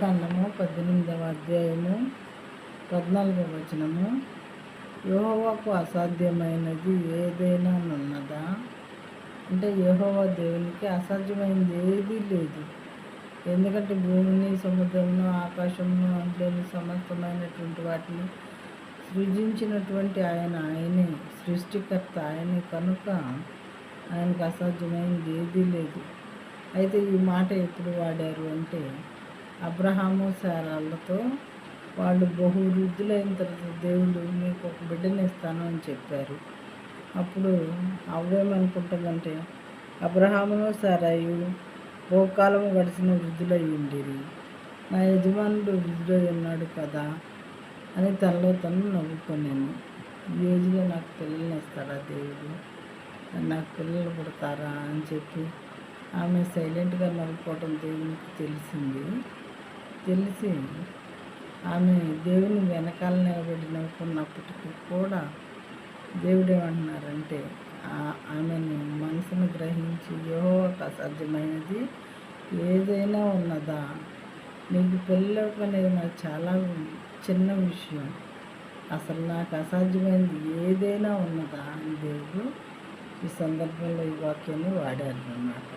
ఆదికాండము 18వ అధ్యాయము 14వ వచనము. యెహోవాకు అసాధ్యమైనది ఏదైనా ఉన్నదా? అంటే యెహోవా దేవునికి అసాధ్యమైనది ఏదీ లేదు. ఎందుకంటే భూమిని, సముద్రమును, ఆకాశమును, అందులోని సమస్తమైనటువంటి వాటిని సృజించినటువంటి ఆయనే సృష్టికర్త. ఆయనే కనుక ఆయనకు అసాధ్యమైనది ఏదీ లేదు. అయితే ఈ మాట ఎప్పుడు వాడారు అంటే అబ్రహాము శారాలతో వాళ్ళు బహువృద్ధులైన తర్వాత దేవుడు మీకు ఒక బిడ్డని ఇస్తాను అని చెప్పారు. అప్పుడు అవ్వేమనుకుంటుందంటే అబ్రహామును శారాయు బహుకాలము గడిచిన వృద్ధులై ఉండిరి, నా యజమానుడు వృద్ధుడై ఉన్నాడు కదా అని తనలో తను నవ్వుకున్నాను. ఈ ఏజ్లో నాకు పిల్లల్ని ఇస్తాడా దేవుడు, నాకు పిల్లలు పుడతారా అని చెప్పి ఆమె సైలెంట్గా నవ్వుకోవటం దేవునికి తెలిసి ఆమె దేవుని వెనకాల నిలబడి నవ్వుకున్నప్పటికీ కూడా దేవుడు ఏమంటున్నారంటే ఆమెను మనసును గ్రహించి, యెహోవాకు అసాధ్యమైనది ఏదైనా ఉన్నదా? నీకు పెళ్ళి అనేది నాకు చాలా చిన్న విషయం, అసలు నాకు అసాధ్యమైనది ఏదైనా ఉన్నదా అని దేవుడు ఈ సందర్భంలో ఈ వాక్యాన్ని వాడారు అన్నమాట.